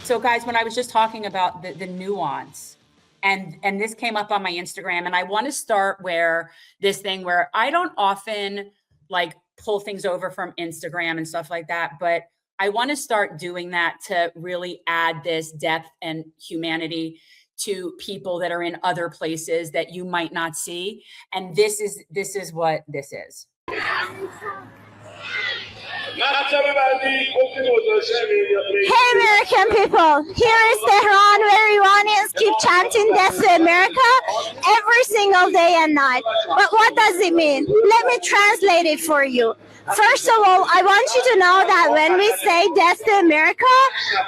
So guys, when I was just talking about the nuance, and this came up on my Instagram, and I want to start where this thing where I don't often like pull things over from Instagram and stuff like that, but I want to start doing that to really add this depth and humanity to people that are in other places that you might not see. And this is what this is. Hey American people, here is Tehran where Iranians keep chanting death to America every single day and night. But what does it mean? Let me translate it for you. First of all, I want you to know that when we say death to America,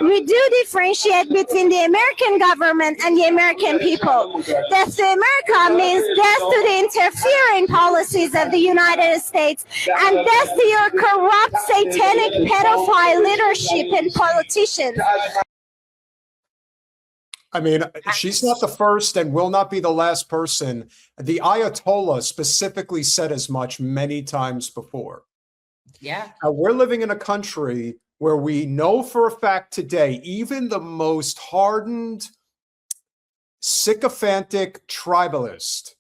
we do differentiate between the American government and the American people. Death to America means death to the interfering policies of the United States and death to your corrupt, satanic, pedophile leadership and politicians. I mean, she's not the first and will not be the last person. The Ayatollah specifically said as much many times before. Yeah. Now, we're living in a country where we know for a fact today, even the most hardened, sycophantic tribalist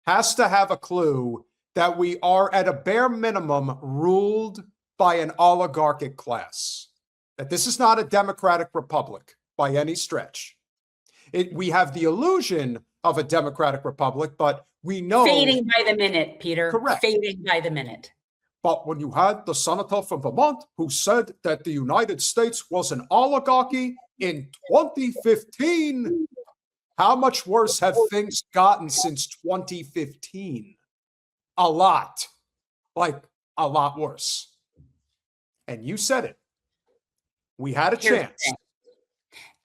has to have a clue that we are at a bare minimum ruled by an oligarchic class, that this is not a democratic republic by any stretch. We have the illusion of a democratic republic, but we know— Fading by the minute, Peter. Correct. Fading by the minute. But when you had the senator from Vermont who said that the United States was an oligarchy in 2015, how much worse have things gotten since 2015? A lot. Like, a lot worse. And you said it. We had a chance.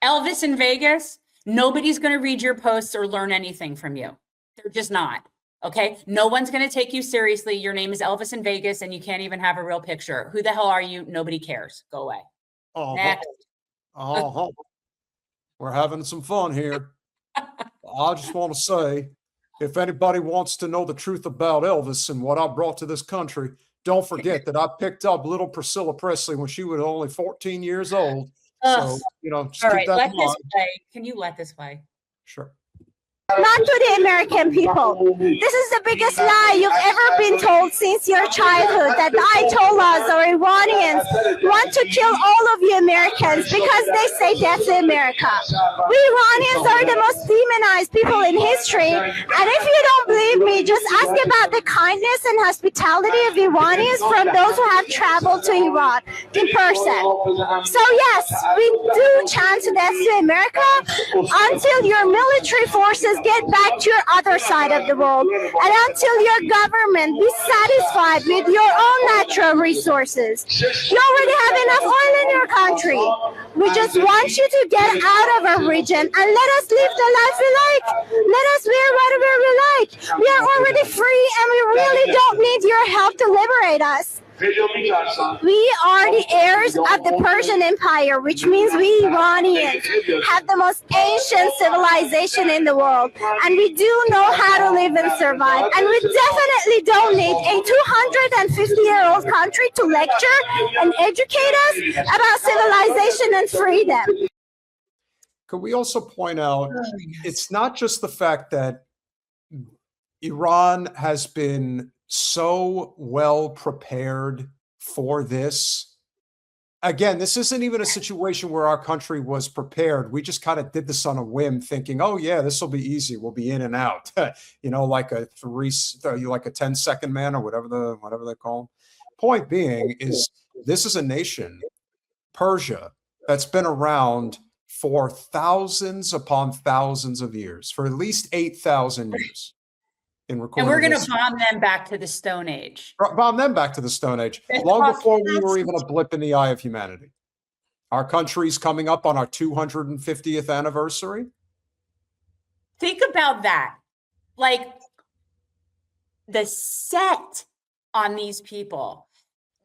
Elvis in Vegas, nobody's going to read your posts or learn anything from you. They're just not. Okay. No one's going to take you seriously. Your name is Elvis in Vegas and you can't even have a real picture. Who the hell are you? Nobody cares. Go away. Next. We're having some fun here. I just want to say, if anybody wants to know the truth about Elvis and what I brought to this country, don't forget that I picked up little Priscilla Presley when she was only 14 years old. So, you know, just all keep right, that let in this mind. play. Can you let this play? Sure. Not to the American people. This is the biggest lie you've ever been told since your childhood, that the Ayatollahs or Iranians want to kill all of you Americans because they say death to America. We Iranians are the most demonized people in history, and if you don't believe me, just ask about the kindness and hospitality of Iranians from those who have traveled to Iran in person. So yes, we do chant death to America until your military forces get back to your other side of the world, and until your government be satisfied with your own natural resources. You already have enough oil in your country. We just want you to get out of our region and let us live the life we like. Let us wear whatever we like. We are already free and we really don't need your help to liberate us. We are the heirs of the Persian Empire, which means we Iranians have the most ancient civilization in the world, and we do know how to live and survive, and we definitely don't need a 250-year-old country to lecture and educate us about civilization and freedom. Could we also point out, it's not just the fact that Iran has been so well prepared for this. Again, this isn't even a situation where our country was prepared. We just kind of did this on a whim, thinking, oh yeah, this will be easy. We'll be in and out, you know, like a 10-second man or whatever they call them. Point being is this is a nation, Persia, that's been around for thousands upon thousands of years, for at least 8,000 years. And we're going to bomb them back to the Stone Age. Bomb them back to the Stone Age, long before we were even a blip in the eye of humanity. Our country's coming up on our 250th anniversary. Think about that. Like, the set on these people,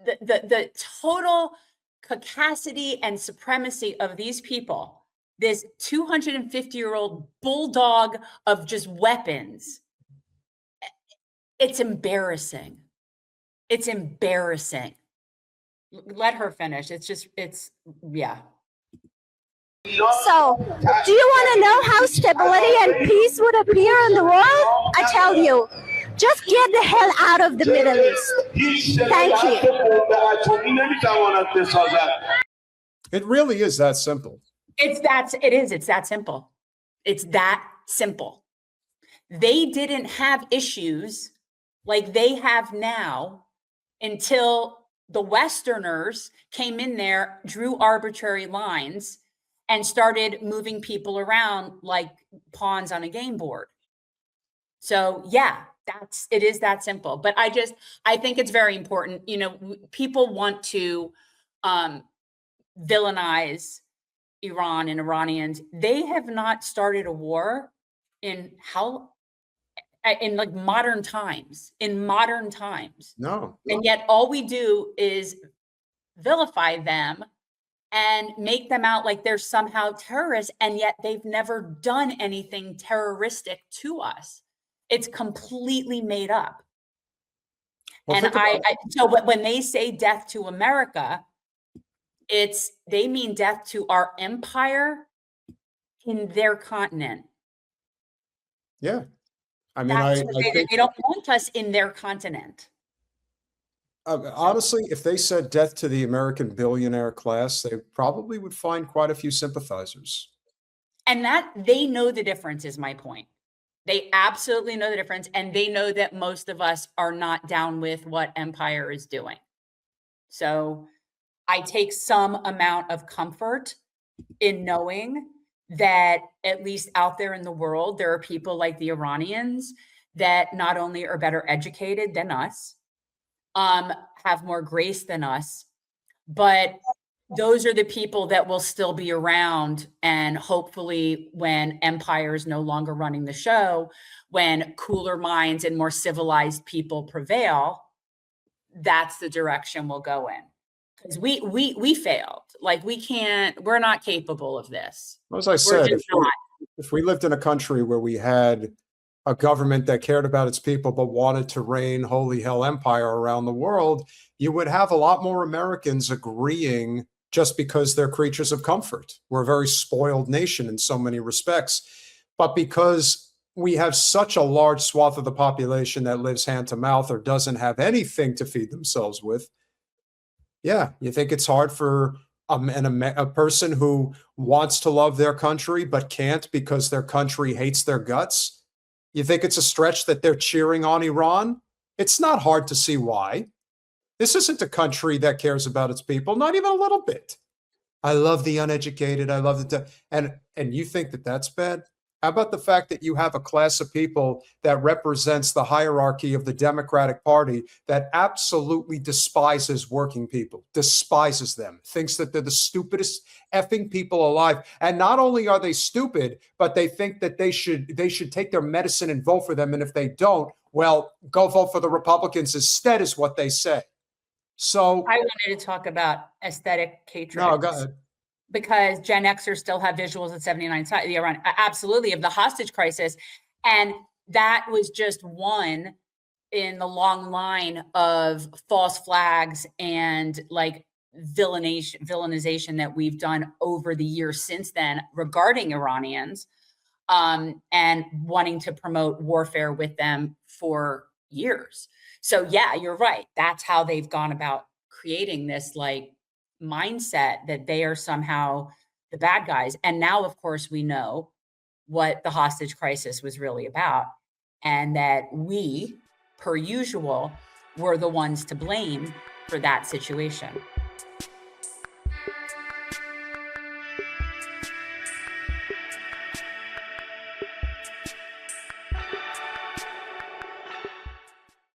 the total capacity and supremacy of these people, this 250-year-old bulldog of just weapons. It's embarrassing. It's embarrassing. Let her finish. Yeah. So, do you want to know how stability and peace would appear in the world? I tell you, just get the hell out of the Middle East. Thank you. It really is that simple. It's that simple. It's that simple. They didn't have issues like they have now until the Westerners came in there, drew arbitrary lines, and started moving people around like pawns on a game board. So yeah, it is that simple. But I think it's very important. You know, people want to villainize Iran and Iranians. They have not started a war in like modern times. No. And yet all we do is vilify them and make them out like they're somehow terrorists, and yet they've never done anything terroristic to us. It's completely made up. Well, and so when they say death to America, they mean death to our empire in their continent. Yeah. I mean, they don't want us in their continent. Honestly, if they said death to the American billionaire class, they probably would find quite a few sympathizers. And that they know the difference is my point. They absolutely know the difference. And they know that most of us are not down with what empire is doing. So I take some amount of comfort in knowing that at least out there in the world, there are people like the Iranians that not only are better educated than us, have more grace than us, but those are the people that will still be around. And hopefully when empire is no longer running the show, when cooler minds and more civilized people prevail, that's the direction we'll go in. Because we failed. Like we're not capable of this. As I said, if we lived in a country where we had a government that cared about its people but wanted to reign holy hell empire around the world, you would have a lot more Americans agreeing just because they're creatures of comfort. We're a very spoiled nation in so many respects. But because we have such a large swath of the population that lives hand to mouth or doesn't have anything to feed themselves with, yeah, you think it's hard for a person who wants to love their country but can't because their country hates their guts? You think it's a stretch that they're cheering on Iran? It's not hard to see why. This isn't a country that cares about its people, not even a little bit. I love the uneducated. I love and you think that that's bad? How about the fact that you have a class of people that represents the hierarchy of the Democratic Party that absolutely despises working people, despises them, thinks that they're the stupidest effing people alive. And not only are they stupid, but they think that they should take their medicine and vote for them. And if they don't, well, go vote for the Republicans instead is what they say. So I wanted to talk about aesthetic hatred. No, go ahead. Because Gen Xers still have visuals at 79 the Iran, absolutely, of the hostage crisis. And that was just one in the long line of false flags and like villainization that we've done over the years since then regarding Iranians, and wanting to promote warfare with them for years. So yeah, you're right. That's how they've gone about creating this like mindset that they are somehow the bad guys. And now, of course, we know what the hostage crisis was really about, and that we, per usual, were the ones to blame for that situation.